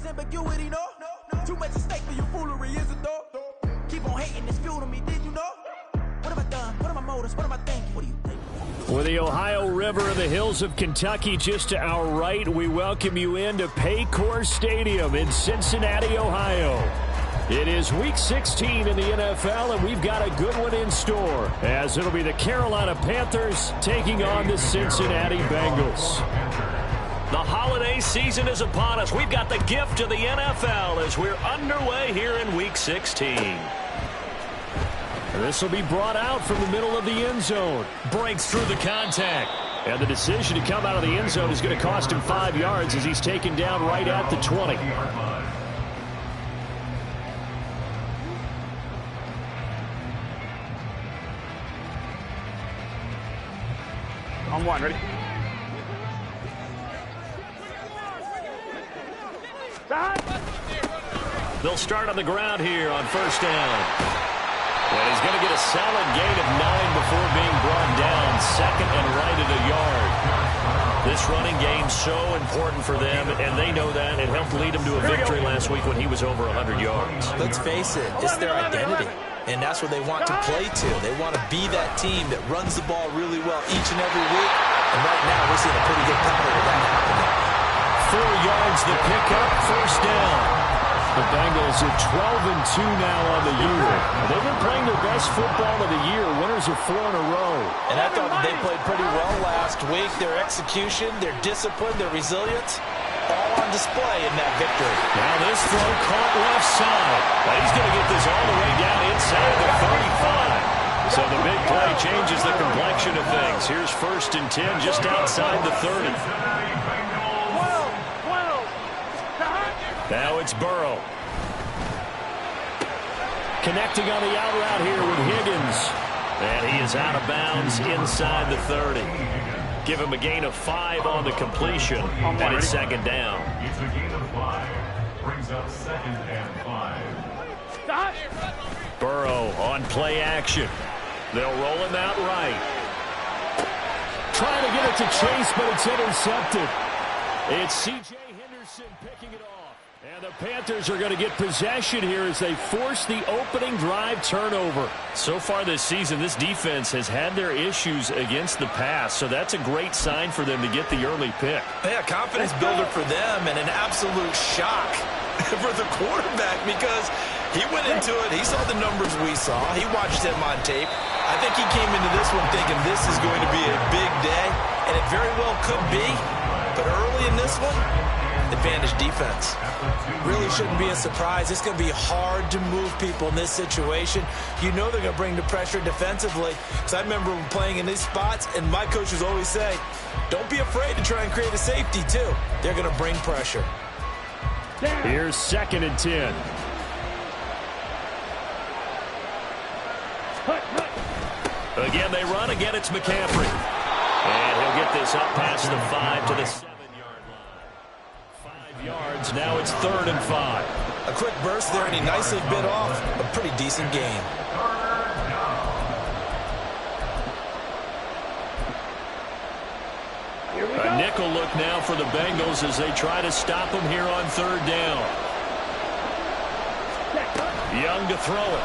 ambiguity, no? Too much at stake for your foolery, is it though? Keep on hating, it's fuel to me, did you know? What have I done? What are my motives? What am I thinking? What do you think? With the Ohio River and the hills of Kentucky just to our right, we welcome you into Paycor Stadium in Cincinnati, Ohio. It is Week 16 in the NFL, and we've got a good one in store, as it'll be the Carolina Panthers taking on the Cincinnati Bengals. The holiday season is upon us. We've got the gift of the NFL as we're underway here in Week 16. This will be brought out from the middle of the end zone. Breaks through the contact. And the decision to come out of the end zone is going to cost him 5 yards as he's taken down right at the 20. On one, ready? They'll start on the ground here on first down. And he's going to get a solid gain of 9 before being brought down. Second and right at a yard. This running game's so important for them, and they know that. It helped lead them to a victory last week when he was over 100 yards. Let's face it, it's their identity, and that's what they want to play to. They want to be that team that runs the ball really well each and every week, and right now we're seeing a pretty good pattern of that happening. 4 yards the pickup, first down. The Bengals are 12-2 now on the year. They've been playing their best football of the year. Winners are 4 in a row. And I thought they played pretty well last week. Their execution, their discipline, their resilience, all on display in that victory. Now this throw caught left side. He's going to get this all the way down inside the 35. So the big play changes the complexion of things. Here's first and 10 just outside the 30. Now it's Burrow. Connecting on the out route here with Higgins. And he is out of bounds inside the 30. Give him a gain of 5 on the completion, and it's second down. It's a gain of 5. Brings up second and 5. Burrow on play action. They'll roll him out right. Trying to get it to Chase, but it's intercepted. It's C.J. Henderson picking it off. And the Panthers are going to get possession here as they force the opening drive turnover. So far this season, this defense has had their issues against the pass, so that's a great sign for them to get the early pick. Yeah, confidence builder for them and an absolute shock for the quarterback because he went into it. He saw the numbers we saw. He watched them on tape. I think he came into this one thinking this is going to be a big day, and it very well could be. But early in this one, advantage defense. Really shouldn't be a surprise. It's going to be hard to move people in this situation. You know they're going to bring the pressure defensively. Because I remember playing in these spots, and my coaches always say, don't be afraid to try and create a safety, too. They're going to bring pressure. Here's second and 10. Again, they run. Again, it's McCaffrey. And he'll get this up past the 5 to the 7-yard line. 5 yards. Now it's third and 5. A quick burst there, and he nicely bit off a pretty decent gain. A nickel look now for the Bengals as they try to stop him here on third down. Young to throw it.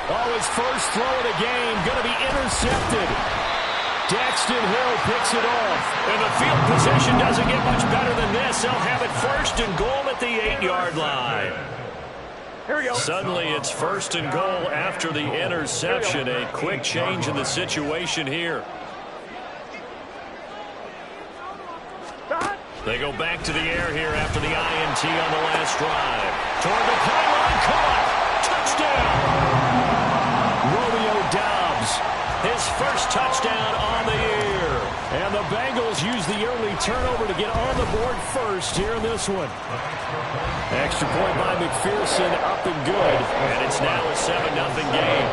Oh, his first throw of the game going to be intercepted. Daxton Hill picks it off. And the field position doesn't get much better than this. They'll have it first and goal at the 8-yard line. Here we go. Suddenly it's first and goal after the interception. A quick change in the situation here. They go back to the air here after the INT on the last drive. Toward the pylon, caught. Touchdown. Romeo Doubs. His first touchdown on the year. And the Bengals use the early turnover to get on the board first here in this one. Extra point by McPherson, up and good. And it's now a 7-0 game.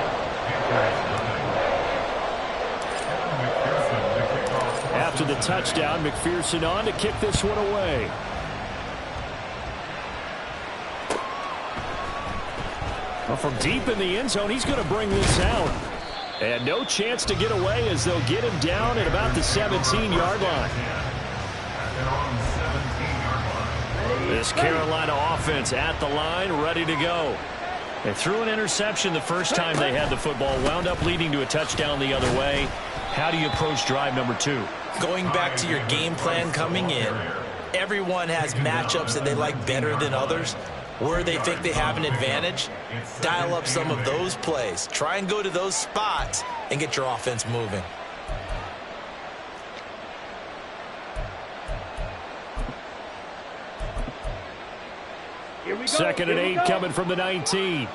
After the touchdown, McPherson on to kick this one away. Well, from deep in the end zone, he's going to bring this out. And no chance to get away as they'll get him down at about the 17-yard line. This Carolina offense at the line, ready to go. They threw an interception the first time they had the football, wound up leading to a touchdown the other way. How do you approach drive number 2? Going back to your game plan coming in, everyone has matchups that they like better than others. Where they think they have an advantage, dial up some of those plays. Try and go to those spots and get your offense moving. Here we go. Second and 8 coming from the 19.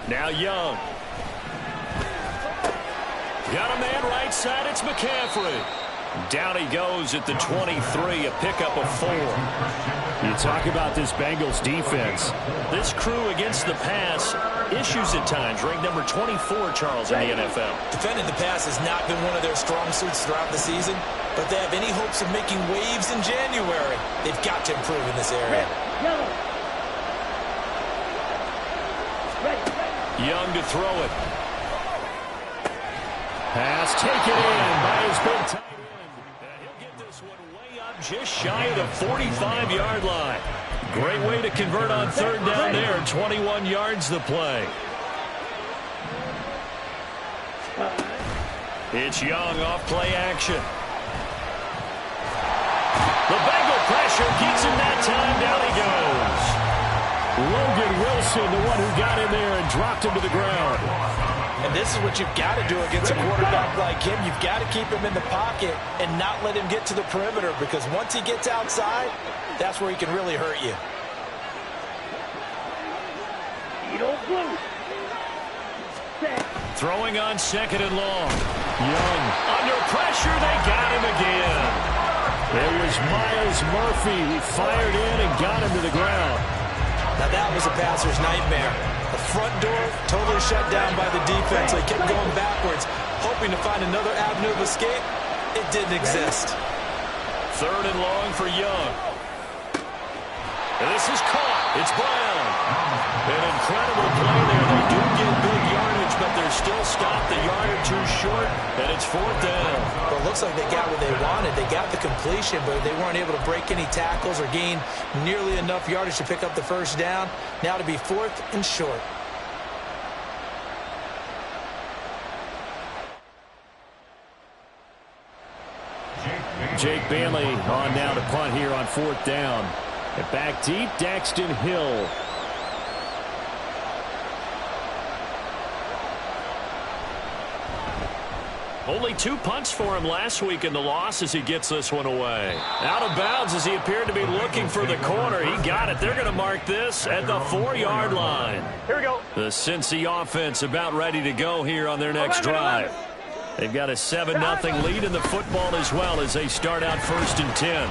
Now Young. Got a man right side. It's McCaffrey. Down he goes at the 23, a pickup of 4. You talk about this Bengals defense. This crew against the pass, issues at times, ranked number 24, Charles, in the NFL. Defending the pass has not been one of their strong suits throughout the season, but they have any hopes of making waves in January. They've got to improve in this area. Young to throw it. Pass taken in by his big tight end. He'll get this one way up just shy of the 45-yard line. Great way to convert on third down there. 21 yards the play. It's Young off play action. The Bengal pressure keeps him that time. Down he goes. Logan Wilson, the one who got in there and dropped him to the ground. And this is what you've got to do against a quarterback like him. You've got to keep him in the pocket and not let him get to the perimeter, because once he gets outside, that's where he can really hurt you. Throwing on second and long. Young under pressure. They got him again. There was Myles Murphy. He fired in and got him to the ground. Now that was a passer's nightmare. The front door totally shut down by the defense. They kept going backwards, hoping to find another avenue of escape. It didn't exist. Third and long for Young. And this is caught. It's Brown. An incredible play there. They do get big yardage, but they're still stopped a yard or two short, and it's fourth down. Well, it looks like they got what they wanted. They got the completion, but they weren't able to break any tackles or gain nearly enough yardage to pick up the first down. Now to be fourth and short. Jake Bailey on now to punt here on fourth down. And back deep, Daxton Hill. Only 2 punts for him last week in the loss as he gets this one away. Out of bounds as he appeared to be looking for the corner. He got it. They're going to mark this at the 4-yard line. Here we go. The Cincy offense about ready to go here on their next drive. They've got a 7-0 lead in the football as well as they start out first and 10.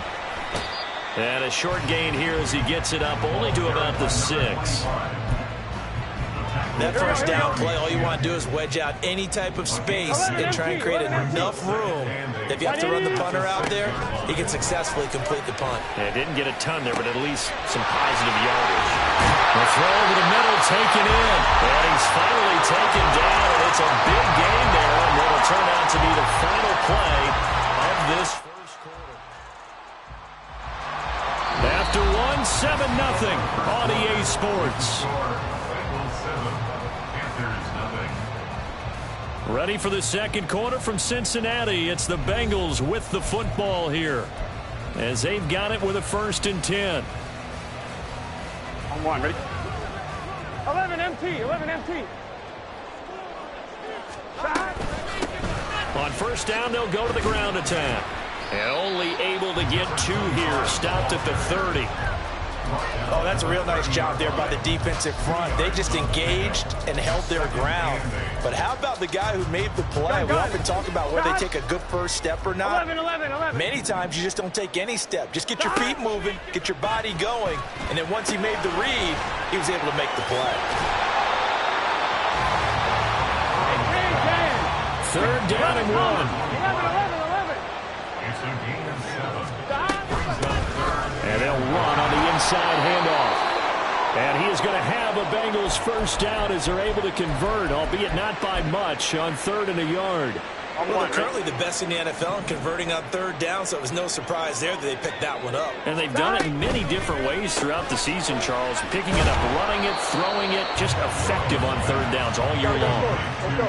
And a short gain here as he gets it up only to about the 6. That first down play, all you want to do is wedge out any type of space and try and create enough room. If you have to run the punter out there, he can successfully complete the punt. Yeah, didn't get a ton there, but at least some positive yardage. The throw over the middle, taken in. And he's finally taken down, and it's a big gain there, and it'll turn out to be the final play of this first quarter. After 7-0 on EA Sports. Ready for the second quarter from Cincinnati. It's the Bengals with the football here as they've got it with a first and 10. On one, ready? 11 MT, 11 MT. On first down, they'll go to the ground attack. And only able to get 2 here. Stopped at the 30. Oh, that's a real nice job there by the defensive front. They just engaged and held their ground. But how about the guy who made the play? We often talk about whether they take a good first step or not. 11. Many times you just don't take any step. Just get your feet moving, get your body going, and then once he made the read, he was able to make the play. Third down and 1. 11. It's a gain of 7. And they'll run on the inside handoff. And he is going to have a Bengals first down as they're able to convert, albeit not by much, on 3rd and a yard. Well, they're currently the best in the NFL in converting on third down, so it was no surprise there that they picked that one up. And they've done it in many different ways throughout the season, Charles. Picking it up, running it, throwing it, just effective on third downs all year long.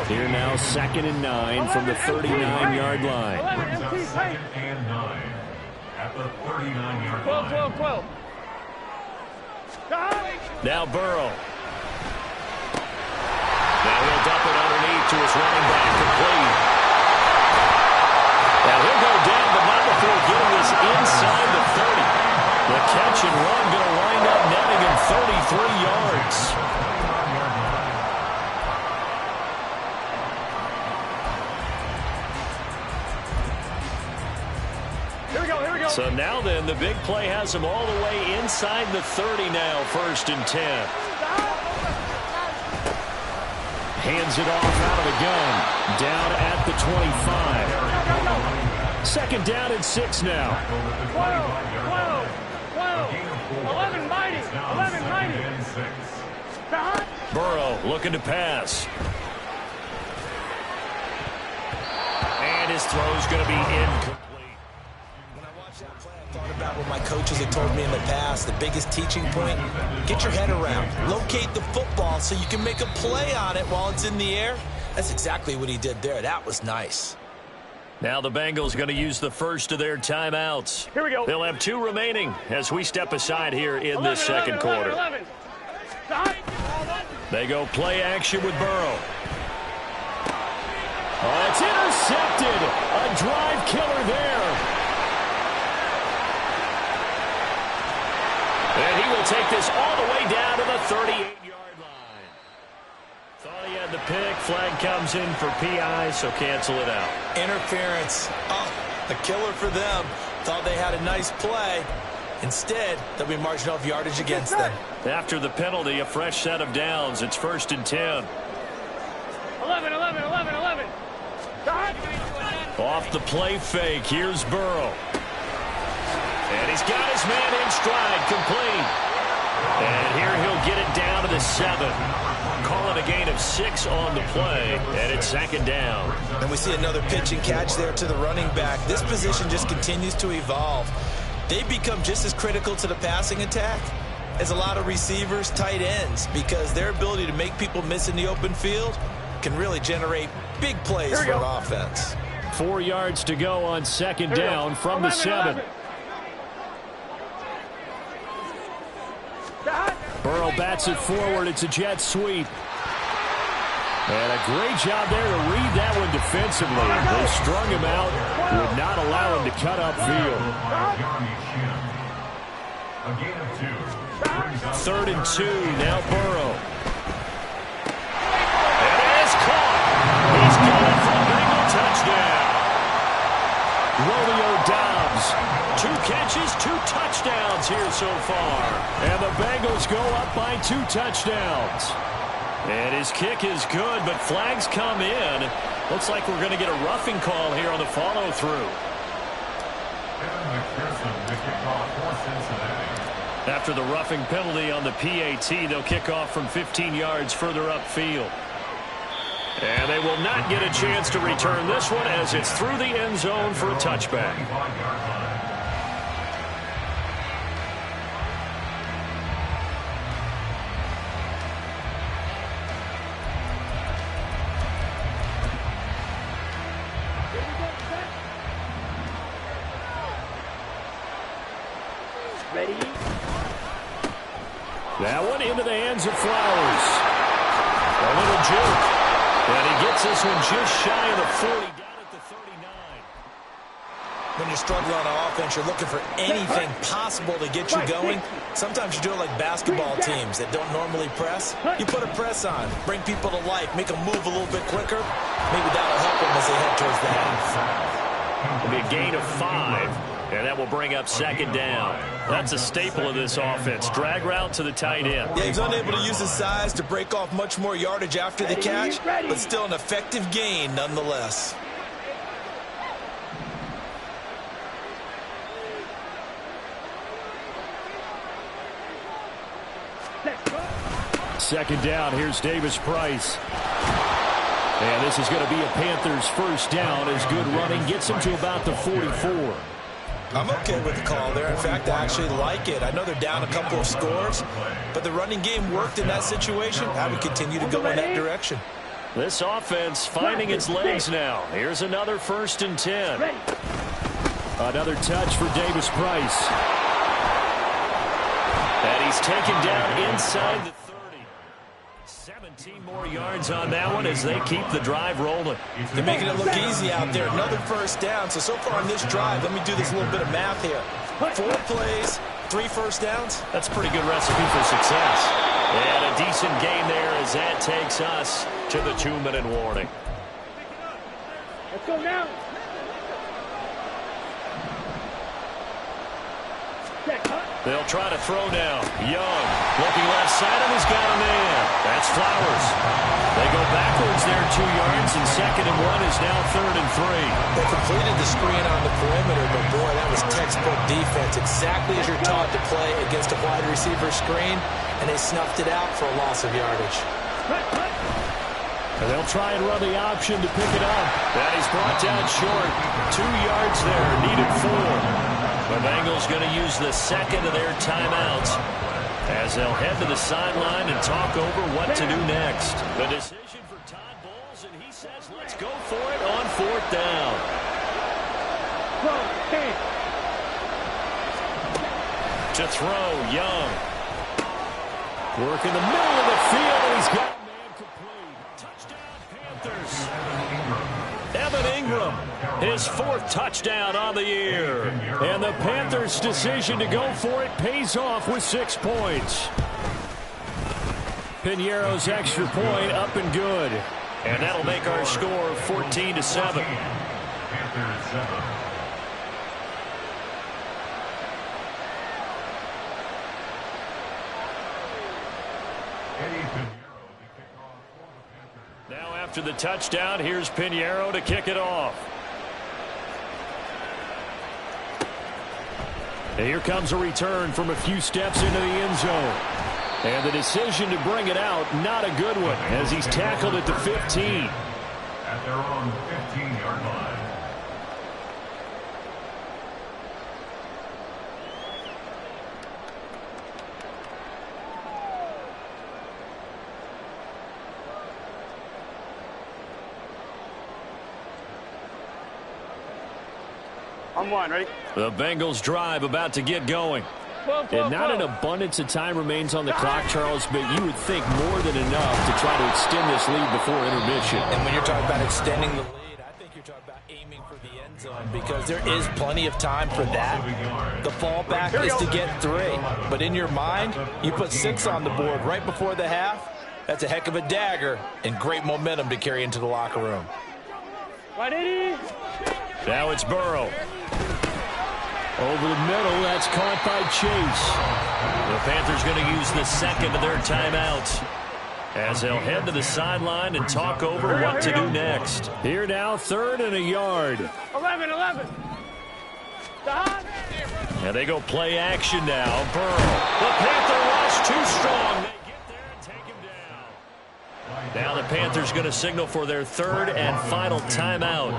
Here now, 2nd and 9 from the 39-yard line. Brings up 2nd and 9 at the 39-yard 12, 12, 12. Now Burrow. Now he'll dump it underneath to his running back, complete. Now he'll go down, but not before getting this inside the 30. The catch and run going to wind up netting him 33 yards. Here we go, here we go. So now then, the big play has him all the way inside the 30 now, 1st and 10. Hands it off out of the gun. Down at the 25. 2nd down and 6 now. 12, 11 mighty, 11 mighty. Burrow looking to pass. And his throw's going to be incomplete. When I watched that play, I thought about what my coaches had told me in the past. The biggest teaching point, get your head around. Locate the football so you can make a play on it while it's in the air. That's exactly what he did there. That was nice. Now the Bengals going to use the first of their timeouts. Here we go. They'll have 2 remaining as we step aside here in this 2nd quarter. 11. They go play action with Burrow. Oh, it's intercepted. A drive killer there. And he will take this all the way down to the 38-yard line. Thought he had the pick. Flag comes in for PI, so cancel it out. Interference. Oh, a killer for them. Thought they had a nice play. Instead, there'll be marginal of yardage against them. After the penalty, a fresh set of downs. It's 1st and 10. 11, 11, 11, 11. Off the play fake, here's Burrow. And he's got his man in stride, complete. And here he'll get it down to the 7. Call it a gain of 6 on the play, and it's 2nd down. And we see another pitch and catch there to the running back. This position just continues to evolve. They become just as critical to the passing attack as a lot of receivers, tight ends, because their ability to make people miss in the open field can really generate big plays for an offense. 4 yards to go on 2nd down from the 7. Burrow bats it forward. It's a jet sweep. And a great job there to read that one defensively. They strung him out, would not allow him to cut upfield. A gain of 2. 3rd and 2, now Burrow. And it is caught. He's got it for a Bengal touchdown. Romeo Dobbs, 2 catches, 2 touchdowns here so far. And the Bengals go up by 2 touchdowns. And his kick is good, but flags come in. Looks like we're going to get a roughing call here on the follow-through. After the roughing penalty on the PAT, they'll kick off from 15 yards further upfield. And they will not get a chance to return this one as it's through the end zone for a touchback. Ready? That one into the hands of Flowers. A little juke. And he gets this one just shy of the 40, down at the 39. When you're struggling on offense, you're looking for anything possible to get you going. Sometimes you do it like basketball teams that don't normally press. You put a press on, bring people to life, make them move a little bit quicker. Maybe that'll help them as they head towards the half. It'll be a gain of 5. And that will bring up 2nd down. That's a staple of this offense. Drag route to the tight end. Yeah, he's unable to use his size to break off much more yardage after the catch, but still an effective gain nonetheless. Second down, here's Davis Price. And this is going to be a Panthers first down as good running gets them to about the 44. I'm okay with the call there. In fact, I actually like it. I know they're down a couple of scores, but the running game worked in that situation. I would continue to go in that direction. This offense finding its legs now. Here's another 1st and 10. Another touch for Davis Price. And he's taken down inside the 30. 17 more yards on that one as they keep the drive rolling. They're making it look easy out there. Another first down. So far on this drive, let me do this little bit of math here. 4 plays, 3 first downs. That's a pretty good recipe for success. And a decent gain there as that takes us to the 2-minute warning. Let's go now. They'll try to throw now. Young looking left side, and he's got a man. That's Flowers. They go backwards there 2 yards, and 2nd and 1 is now 3rd and 3. They completed the screen on the perimeter, but boy, that was textbook defense. Exactly as you're taught to play against a wide receiver screen, and they snuffed it out for a loss of yardage. And they'll try and run the option to pick it up. That he's brought down short. 2 yards there, needed 4. The Bengals going to use the 2nd of their timeouts as they'll head to the sideline and talk over what to do next. The decision for Todd Bowles, and he says let's go for it on 4th down. To throw, Young. Work in the middle of the field, and he's got a man complete. Touchdown, Panthers. Evan Ingram, his 4th touchdown on the year. And the Panthers' decision to go for it pays off with 6 points. Piñeiro's extra point up and good. And that'll make our score 14-7. Panthers 7. Now after the touchdown, here's Piñeiro to kick it off. And here comes a return from a few steps into the end zone. And the decision to bring it out, not a good one, as he's tackled at the 15. At their own 15-yard line. On 1, ready? The Bengals drive about to get going. And not an abundance of time remains on the clock, Charles, but you would think more than enough to try to extend this lead before intermission. And when you're talking about extending the lead, I think you're talking about aiming for the end zone because there is plenty of time for that. The fallback is to get 3. But in your mind, you put 6 on the board right before the half. That's a heck of a dagger and great momentum to carry into the locker room. Right, 80. Now it's Burrow. Over the middle, that's caught by Chase. The Panthers going to use the 2nd of their timeouts as they'll head to the sideline and talk over what to do next. Here now, 3rd and a yard. 11. And they go play action now. Burrow. The Panther rush too strong. They get there and take him down. Now the Panthers going to signal for their 3rd and final timeout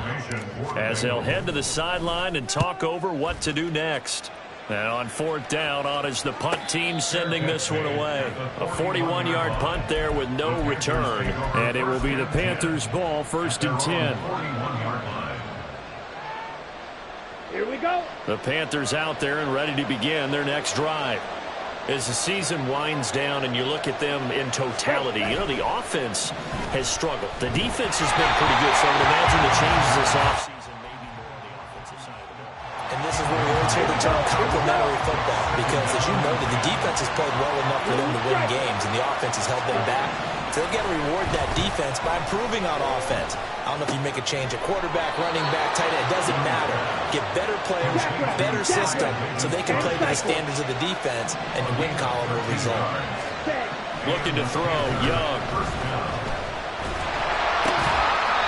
as they'll head to the sideline and talk over what to do next. And on 4th down, on is the punt team sending this one away. A 41-yard punt there with no return. And it will be the Panthers' ball, 1st and 10. Here we go. The Panthers out there and ready to begin their next drive. As the season winds down and you look at them in totality, you know, the offense has struggled. The defense has been pretty good, so I would imagine the changes this offseason may be more on the offensive side of the ball. And this is where we always hear the term complementary football because, as you noted, the defense has played well enough for them to win games, and the offense has held them back. So they've got to reward that defense by improving on offense. I don't know if you make a change at quarterback, running back, tight end. It doesn't matter. Get better players, better system, so they can play to the standards of the defense, and the win column will result. Looking to throw, Young.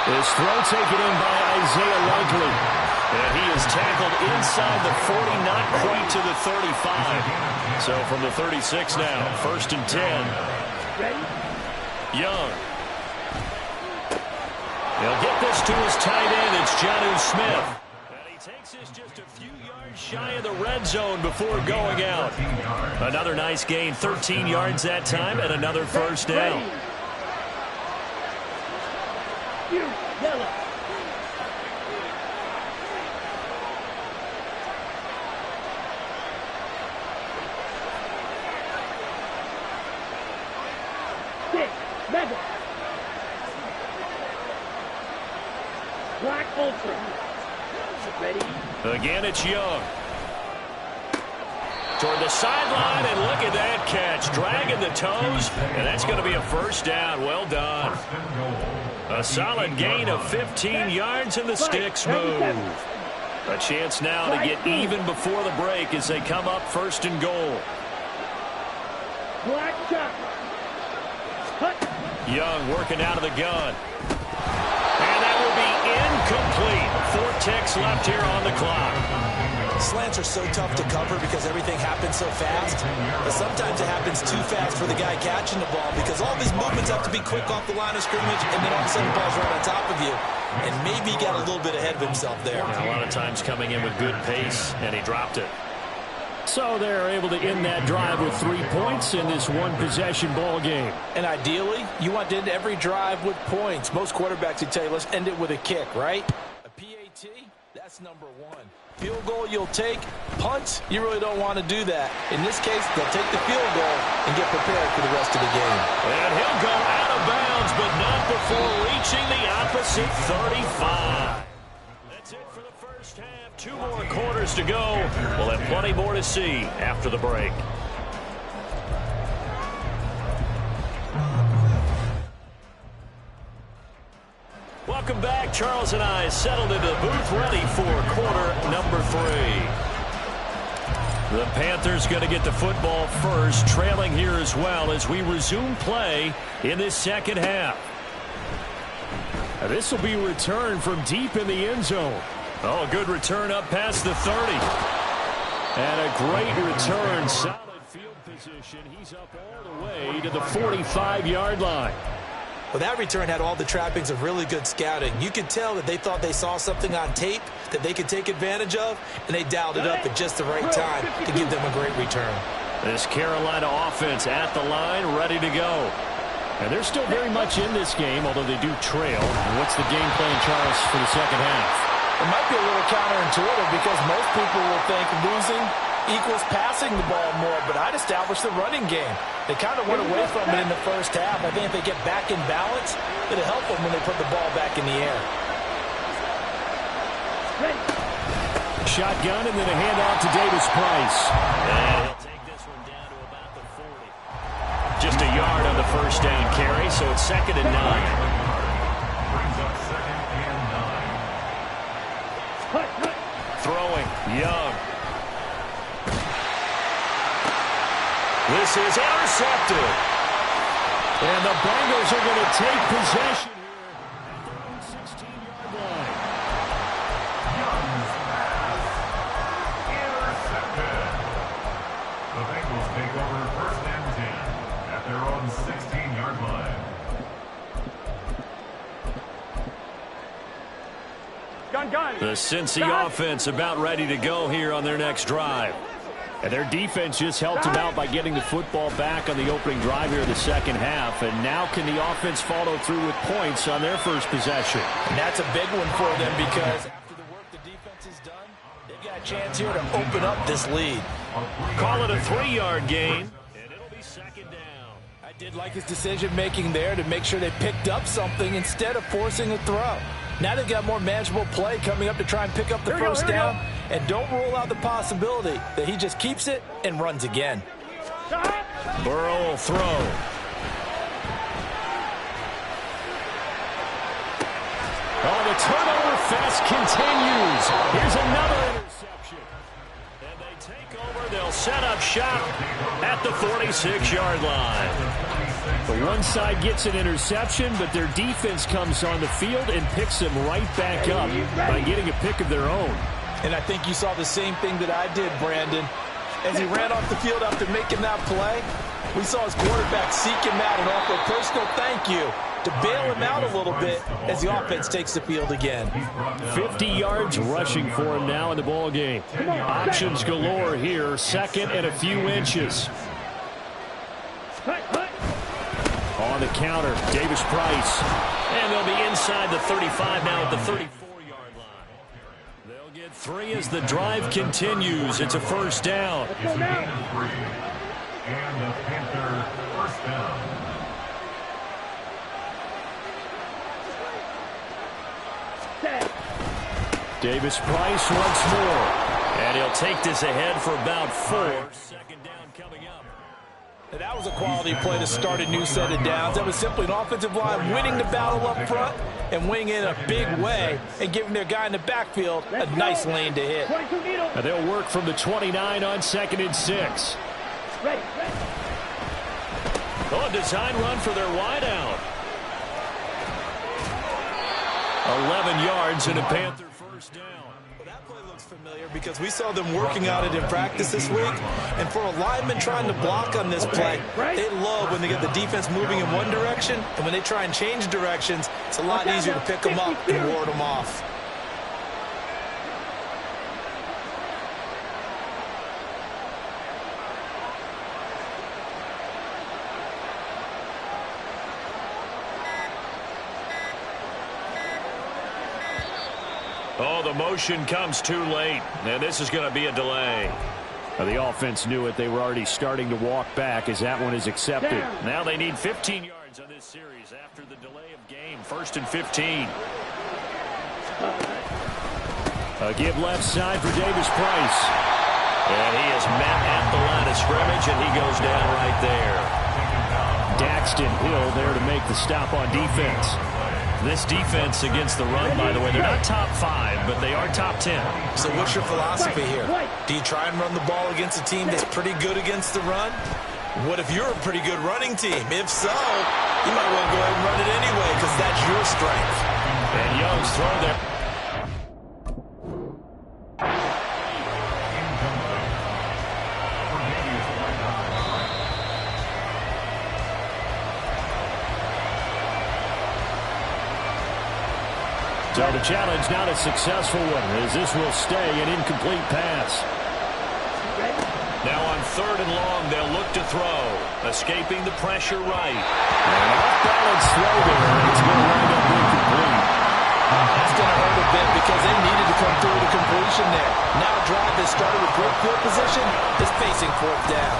This throw taken in by Isaiah Likely. And he is tackled inside the 40, not quite to the 35. So from the 36 now, 1st and 10. Young. He'll get this to his tight end. It's Jonnu Smith. And he takes this just a few yards shy of the red zone before going out. Another nice gain, 13 yards that time, and another first down. Yellow. Mega. Black Ultra. Ready? Again, it's Young. Toward the sideline, and look at that catch. Dragging the toes, and that's going to be a first down. Well done. A solid gain of 15 yards, and the sticks move. A chance now to get even before the break as they come up first and goal. Black chocolate. Young working out of the gun. And that will be incomplete. 4 ticks left here on the clock. Slants are so tough to cover because everything happens so fast. But sometimes it happens too fast for the guy catching the ball because all these movements have to be quick off the line of scrimmage, and then all of a sudden the ball's right on top of you. And maybe he got a little bit ahead of himself there. Yeah, a lot of times coming in with good pace, and he dropped it. So they're able to end that drive with 3 points in this one-possession ball game. And ideally, you want to end every drive with points. Most quarterbacks would tell you, let's end it with a kick, right? A PAT, that's number 1. Field goal you'll take. Punts, you really don't want to do that. In this case, they'll take the field goal and get prepared for the rest of the game. And he'll go out of bounds, but not before reaching the opposite 35. That's it for the first half. 2 more quarters to go. We'll have plenty more to see after the break. Welcome back. Charles and I settled into the booth ready for quarter number 3. The Panthers going to get the football first, trailing here as well as we resume play in this second half. This will be returned from deep in the end zone. Oh, a good return up past the 30. And a great return. Solid field position. He's up all the way to the 45-yard line. Well, that return had all the trappings of really good scouting. You could tell that they thought they saw something on tape that they could take advantage of, and they dialed it up at just the right time to give them a great return. This Carolina offense at the line, ready to go. And they're still very much in this game, although they do trail. And what's the game plan, Charles, for the second half? It might be a little counterintuitive because most people will think losing equals passing the ball more, but I'd establish the running game. They kind of went away from it in the first half. I think if they get back in balance, it'll help them when they put the ball back in the air. Shotgun and then a handoff to Davis Price. And he'll take this one down to about the 40. Just a yard on the first down carry, so it's 2nd and 9. Brings up 2nd and 9. Throwing, Young. This is intercepted. And the Bengals are going to take possession here at their own 16-yard line. Young's pass. Intercepted. The Bengals take over 1st and 10 at their own 16-yard line. Gun. The Cincy offense about ready to go here on their next drive. And their defense just helped them out by getting the football back on the opening drive here in the second half. And now can the offense follow through with points on their first possession? And that's a big one for them because after the work the defense has done, they've got a chance here to open up this lead. Call it a 3-yard gain, and it'll be 2nd down. I did like his decision-making there to make sure they picked up something instead of forcing a throw. Now they've got more manageable play coming up to try and pick up the first down. And don't rule out the possibility that he just keeps it and runs again. Burrow will throw. Oh, the turnover fest continues. Here's another interception. And they take over. They'll set up shop at the 46-yard line. The one side gets an interception, but their defense comes on the field and picks them right back up by getting a pick of their own. And I think you saw the same thing that I did, Brandon. As he ran off the field after making that play, we saw his quarterback seek him out and offer a personal thank you to bail him out a little bit as the offense takes the field again. 50 yards rushing for him now in the ball game. Options galore here, second and a few inches. On the counter, Davis Price. And they'll be inside the 35 now at the 34-yard line. They'll get 3 as the drive continues. It's a first down. And the Panther first down. Davis Price once more. And he'll take this ahead for about 4. Second down coming up. That was a quality play to start a new set of downs. That was simply an offensive line winning the battle up front and winning in a big way and giving their guy in the backfield a nice lane to hit. And they'll work from the 29 on 2nd and 6. Oh, a design run for their wideout. 11 yards and a Panther first down. Well, that play looks familiar because we saw them working on it in practice this week. And for a lineman trying to block on this play, they love when they get the defense moving in one direction. And when they try and change directions, it's a lot easier to pick them up and ward them off. Oh, the motion comes too late, and this is going to be a delay. Well, the offense knew it. They were already starting to walk back as that one is accepted. Now they need 15 yards on this series after the delay of game. 1st and 15. A give left side for Davis Price. And he is met at the line of scrimmage, and he goes down right there. Daxton Hill there to make the stop on defense. This defense against the run, by the way, they're not top 5, but they are top 10. So what's your philosophy here? Do you try and run the ball against a team that's pretty good against the run? What if you're a pretty good running team? If so, you might want to go ahead and run it anyway because that's your strength. And Young's throw there. So the challenge not a successful one as this will stay an incomplete pass. Now on 3rd and long, they'll look to throw. Escaping the pressure right. An off-balance throw there, and it's going to wind up incomplete. That's going to hurt a bit because they needed to come through with a completion there. Now a drive that started with great field position is facing 4th down.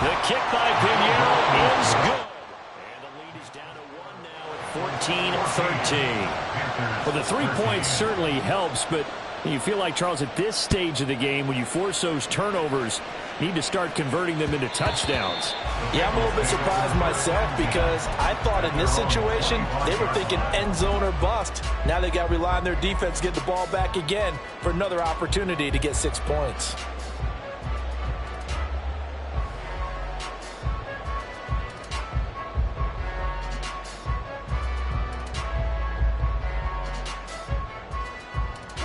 The kick by Pinheiro is good. And the lead is down to 1 now at 14-13. Well, the 3 points certainly helps, but you feel like, Charles, at this stage of the game, when you force those turnovers, you need to start converting them into touchdowns. Yeah, I'm a little bit surprised myself because I thought in this situation, they were thinking end zone or bust. Now they got to rely on their defense to get the ball back again for another opportunity to get 6 points.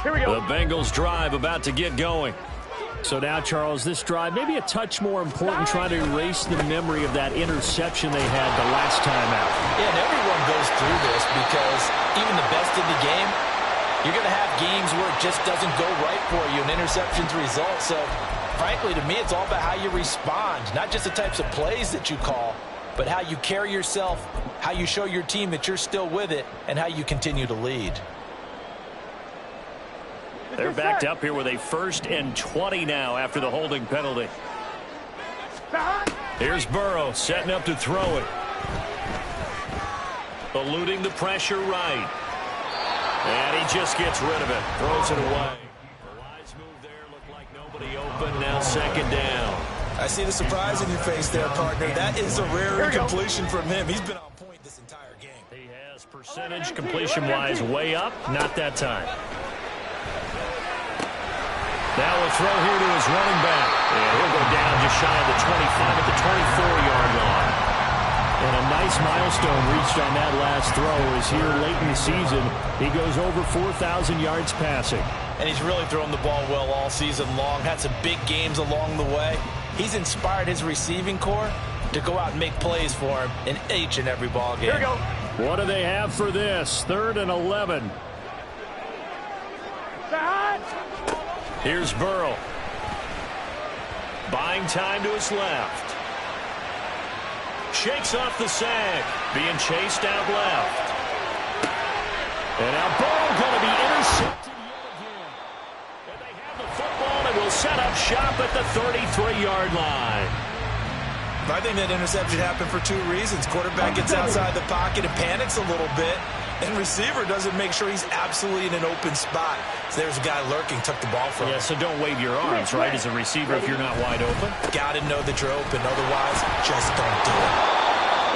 Here we go. The Bengals drive about to get going. So now, Charles, this drive maybe a touch more important, trying to erase the memory of that interception they had the last time out. Yeah, and everyone goes through this because even the best in the game, you're going to have games where it just doesn't go right for you and interceptions result. So, frankly, to me, it's all about how you respond, not just the types of plays that you call, but how you carry yourself, how you show your team that you're still with it, and how you continue to lead. They're backed up here with a 1st and 20 now after the holding penalty. Here's Burrow setting up to throw it. Eluding the pressure right. And he just gets rid of it. Throws it away. The wise move there. Looked like nobody open. Now 2nd down. I see the surprise in your face there, partner. That is a rare incompletion from him. He's been on point this entire game. He has percentage completion-wise way up. Not that time. Now a throw here to his running back. And he'll go down just shy of the 25 at the 24-yard line. And a nice milestone reached on that last throw as here late in the season, he goes over 4,000 yards passing. And he's really thrown the ball well all season long. Had some big games along the way. He's inspired his receiving corps to go out and make plays for him in each and every ball game. Here we go. What do they have for this? 3rd and 11. Here's Burrow. Buying time to his left. Shakes off the sack. Being chased out left. And now Burrow going to be intercepted yet again. And they have the football and will set up shop at the 33-yard line. I think that interception happened for 2 reasons. Quarterback gets outside the pocket and panics a little bit, and receiver doesn't make sure he's absolutely in an open spot. So there's a guy lurking, took the ball from him. Yeah, so don't wave your arms, right, as a receiver if you're not wide open. Got to know that you're open. Otherwise, just don't do it.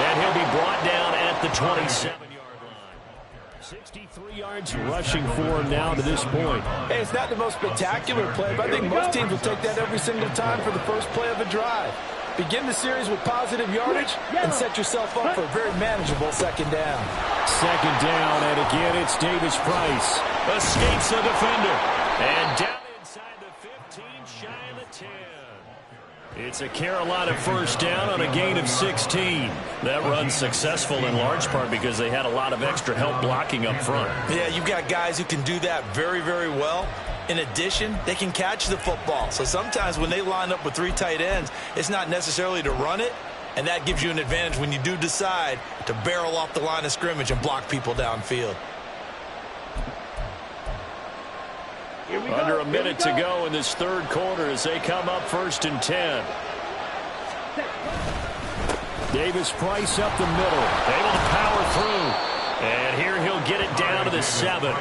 And he'll be brought down at the 27-yard line. 63 yards rushing for him now to this point. Hey, it's not the most spectacular play, but I think most teams will take that every single time for the first play of a drive. Begin the series with positive yardage and set yourself up for a very manageable second down. Second down, and again it's Davis Price. Escapes the defender. And down inside the 15, shy of the 10. It's a Carolina first down on a gain of 16. That run's successful in large part because they had a lot of extra help blocking up front. Yeah, you've got guys who can do that very, very well. In addition, they can catch the football. So sometimes when they line up with 3 tight ends, it's not necessarily to run it, and that gives you an advantage when you do decide to barrel off the line of scrimmage and block people downfield. Under a minute to go in this 3rd quarter as they come up 1st and 10. Davis Price up the middle, able to power through. And here he'll get it down to the 7.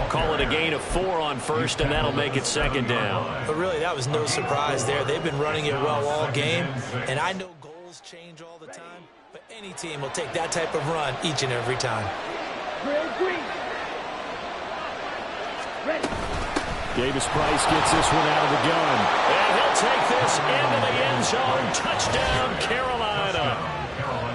Call it a gain of 4 on 1st, and that'll make it 2nd down. But really, that was no surprise there. They've been running it well all game, and I know goals change all the time, but any team will take that type of run each and every time. Davis Price gets this one out of the gun. And he'll take this into the end zone. Touchdown, Carolina.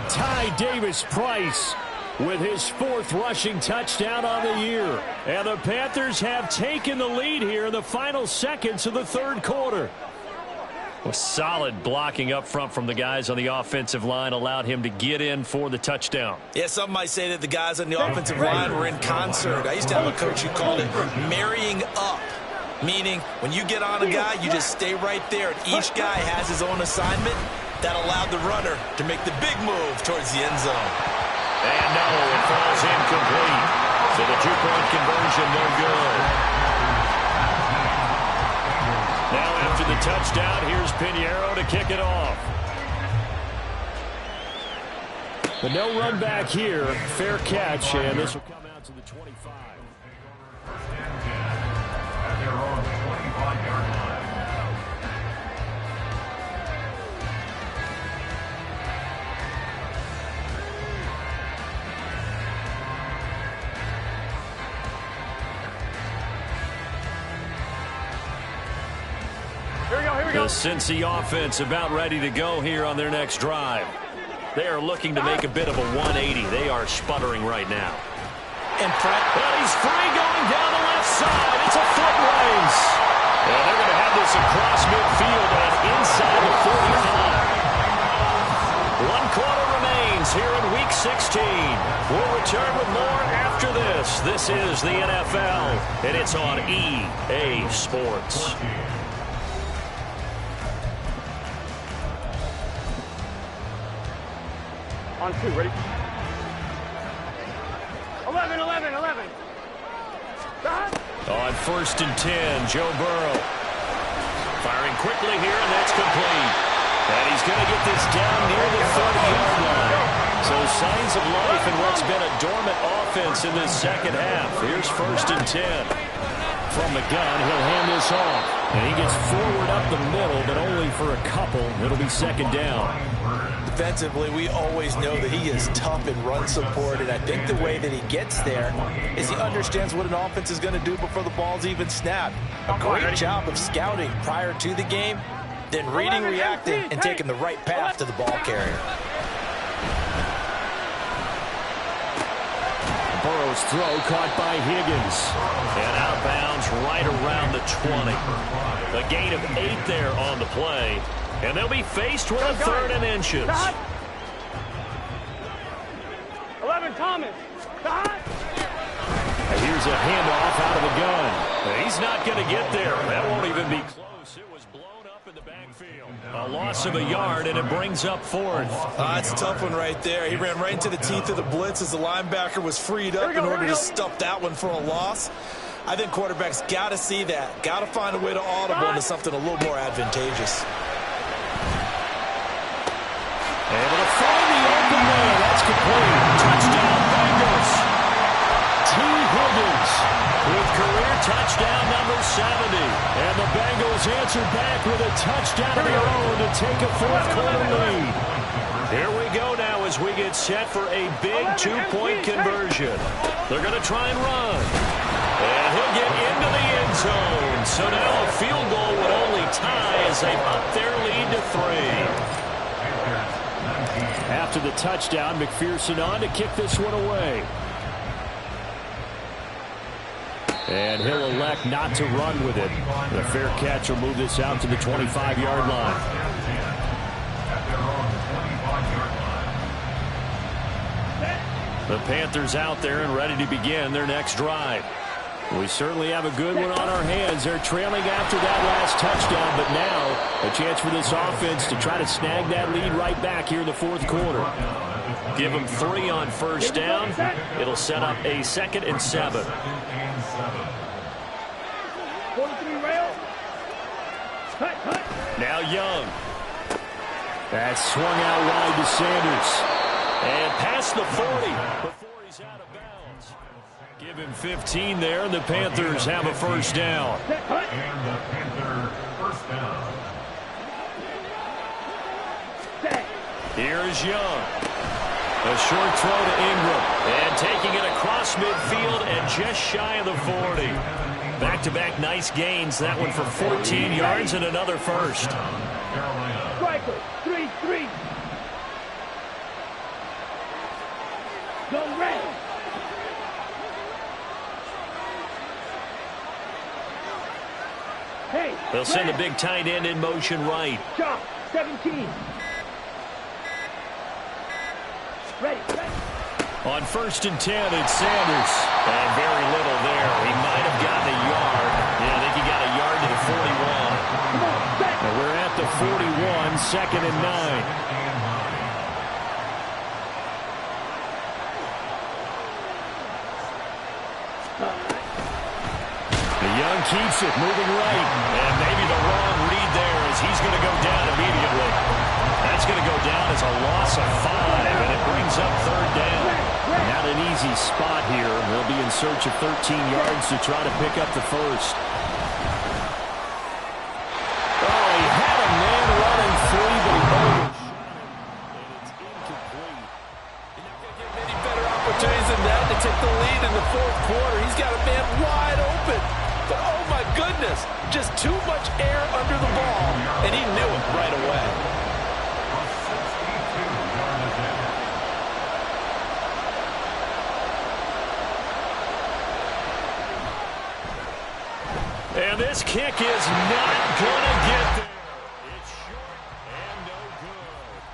Ty Davis Price with his 4th rushing touchdown on the year. And the Panthers have taken the lead here in the final seconds of the 3rd quarter. Well, solid blocking up front from the guys on the offensive line allowed him to get in for the touchdown. Yeah, some might say that the guys on the offensive line were in concert. I used to have a coach who called it marrying up, meaning when you get on a guy, you just stay right there, and each guy has his own assignment. That allowed the runner to make the big move towards the end zone. And no, it falls incomplete. So the 2-point conversion, no good. Now after the touchdown, here's Pinheiro to kick it off. But no run back here. Fair catch, and this will come out to the 25. At their own 25-yard line. The Cincy offense about ready to go here on their next drive. They are looking to make a bit of a 180. They are sputtering right now. And But he's free going down the left side. It's a foot race. And they're going to have this across midfield and inside the 45. 1 quarter remains here in Week 16. We'll return with more after this. This is the NFL, and it's on EA Sports. On 2, ready? 11. On 1st and 10, Joe Burrow. Firing quickly here, and that's complete. And he's going to get this down near the 30-yard line. So signs of life in what's been a dormant offense in this second half. Here's 1st and 10. From the gun, he'll hand this off. And he gets forward up the middle, but only for a couple. It'll be 2nd down. defensively, we always know that he is tough in run support, and I think the way that he gets there is he understands what an offense is going to do before the ball's even snapped. A great job of scouting prior to the game, then reading, reacting, and taking the right path to the ball carrier. Burrow's throw caught by Higgins. And outbounds right around the 20. A gain of 8 there on the play. And they'll be faced with a 3rd and inches. 11. Thomas. And here's a handoff out of the gun. He's not going to get there. That won't even be close. It was blown up in the backfield. A loss of a yard, and it brings up fourth. It's a tough one right there. He ran right into the teeth of the blitz as the linebacker was freed up in order to stuff that one for a loss. I think quarterbacks got to see that. Got to find a way to audible into something a little more advantageous. Able to find the open man. That's complete. Touchdown, Bengals. T. Higgins with career touchdown number 70. And the Bengals answered back with a touchdown of their own to take a fourth-quarter lead. Here we go now as we get set for a big two-point conversion. They're going to try and run. And he'll get into the end zone. So now a field goal would only tie as they up their lead to 3. After the touchdown, McPherson on to kick this one away. And he'll elect not to run with it. The fair catch will move this out to the 25-yard line. The Panthers out there and ready to begin their next drive. We certainly have a good one on our hands. They're trailing after that last touchdown, but now a chance for this offense to try to snag that lead right back here in the fourth quarter. Give them 3 on first down. It'll set up a 2nd and 7. Now Young. That's swung out wide to Sanders. And past the 40 before he's out of bounds. Give him 15 there, and the Panthers have a first down. And the Panther first down. Here's Young. A short throw to Ingram. And taking it across midfield and just shy of the 40. Back-to-back nice gains. That one for 14 yards and another first. Striker, 3-3. Go red. Hey, They'll send the big tight end in motion right. Chop, 17. Ready. On 1st and 10, it's Sanders. And very little there. He might have gotten a yard. Yeah, I think he got a yard to the 41. And we're at the 41, 2nd and 9. The Young keeps it, moving right. And maybe the wrong read there as he's going to go down immediately. That's going to go down as a loss of 5, and it brings up 3rd down. Not an easy spot here. They'll be in search of 13 yards to try to pick up the first. Oh, he had a man running free, but he overshot it. And it's incomplete. You're not going to get many better opportunities than that to take the lead in the fourth quarter. He's got a man wide open. But, oh, my goodness, just too much air under the ball, and he knew it right away. And this kick is not going to get there. It's short and no good.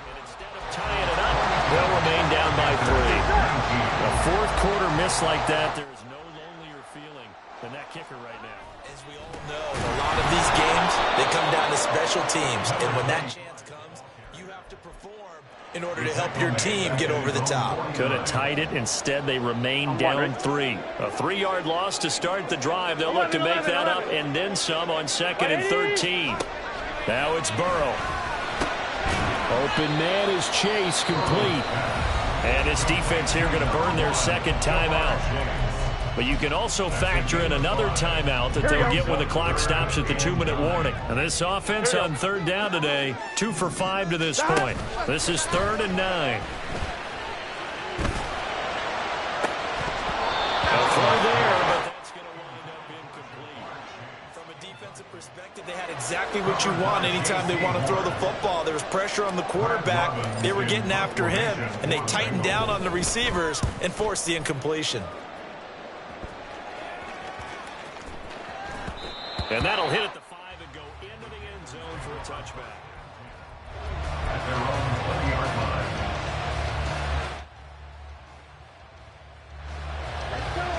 And instead of tying it up, they'll remain down by 3. A fourth quarter miss like that, there is no lonelier feeling than that kicker right now. As we all know, a lot of these games, they come down to special teams. And when that chance comes, you have to perform in order to help your team get over the top. Could have tied it. Instead, they remain down 3. A 3-yard loss to start the drive. They'll look to make that up and then some on 2nd and 13. Now it's Burrow. Open man is Chase, complete. And this defense here going to burn their 2nd timeout. But you can also factor in another timeout that they'll get when the clock stops at the 2-minute warning. And this offense on 3rd down today, 2 for 5 to this point. This is 3rd and 9. A throw there, but that's going to wind up incomplete. From a defensive perspective, they had exactly what you want anytime they want to throw the football. There was pressure on the quarterback. They were getting after him, and they tightened down on the receivers and forced the incompletion. And that'll hit at the 5 and go into the end zone for a touchback. At their own 20-yard line.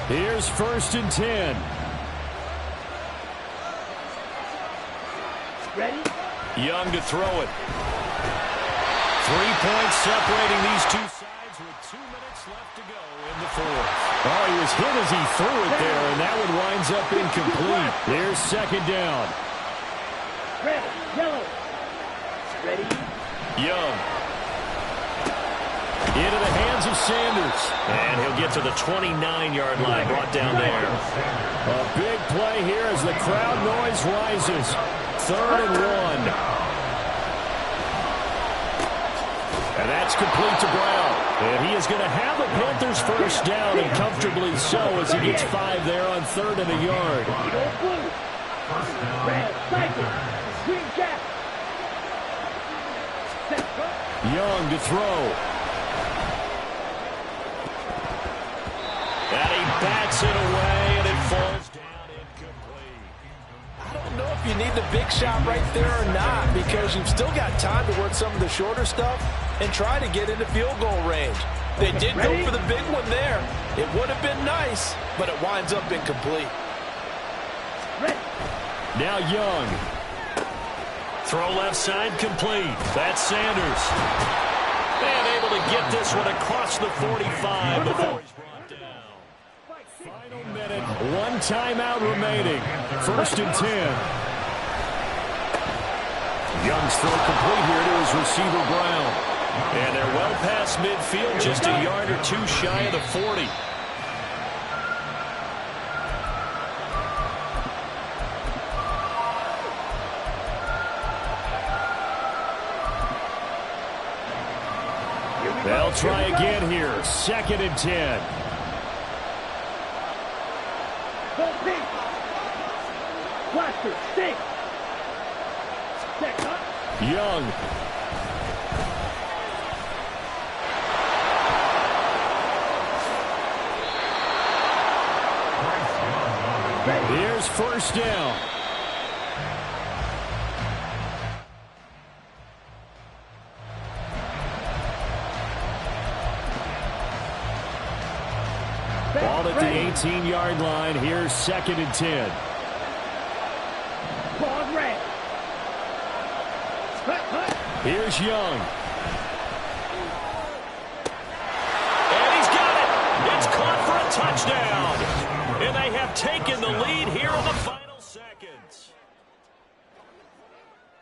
Here's 1st and 10. Ready? Young to throw it. 3 points separating these two sides with 2 minutes left to go in the fourth. Oh, he was hit as he threw it there, and that one winds up incomplete. Here's 2nd down. Red, yellow. Ready? Young. Into the hands of Sanders. And he'll get to the 29-yard line, brought down there. A big play here as the crowd noise rises. 3rd and 1. And that's complete to Brown. And he is going to have the Panthers first down, and comfortably so, as he gets 5 there on 3rd and a yard. Red, cycle. Green jack. Young to throw. And he bats it away, and it falls down incomplete. I don't know if you need the big shot right there or not, because you've still got time to work some of the shorter stuff and try to get into field goal range. They did go for the big one there. It would have been nice, but it winds up incomplete. Now Young. Throw left side complete. That's Sanders. And able to get this one across the 45 before he's brought down. Final minute, 1 timeout remaining. 1st and 10. Young's throw complete here to his receiver Brown. And they're well past midfield, just a yard or 2 shy of the 40. They'll try again here. 2nd and 10. Go big. Blaster, stick. Check up. Young. Here's 1st down. Ball at the 18-yard line. Here's 2nd and 10. Ball red. Here's Young. And he's got it. It's caught for a touchdown. And they have taken the lead here in the final seconds.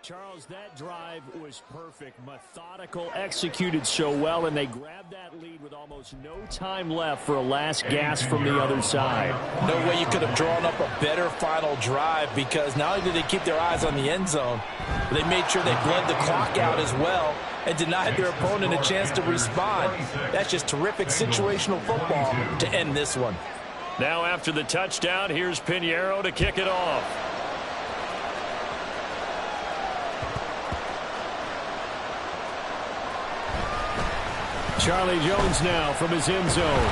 Charles, that drive was perfect. Methodical, executed so well, and they grabbed that lead with almost no time left for a last gasp from the other side. No way you could have drawn up a better final drive, because not only did they keep their eyes on the end zone, they made sure they bled the clock out as well and denied their opponent a chance to respond. That's just terrific situational football to end this one. Now after the touchdown, here's Pinheiro to kick it off. Charlie Jones now from his end zone.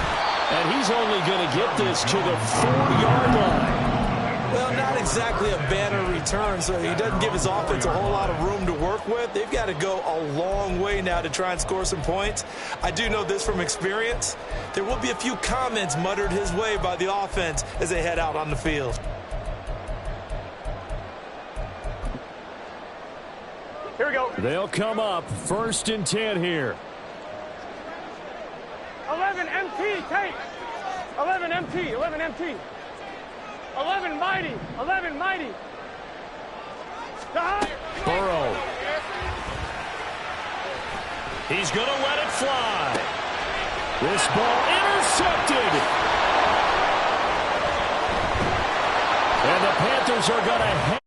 And he's only going to get this to the 4-yard line. Well, not exactly a banner return, so he doesn't give his offense a whole lot of room to work with. They've got to go a long way now to try and score some points. I do know this from experience. There will be a few comments muttered his way by the offense as they head out on the field. Here we go. They'll come up 1st and 10 here. 11 MT, take. 11 MT, 11 MT. 11 mighty, 11 mighty. Burrow. He's going to let it fly. This ball intercepted. And the Panthers are going to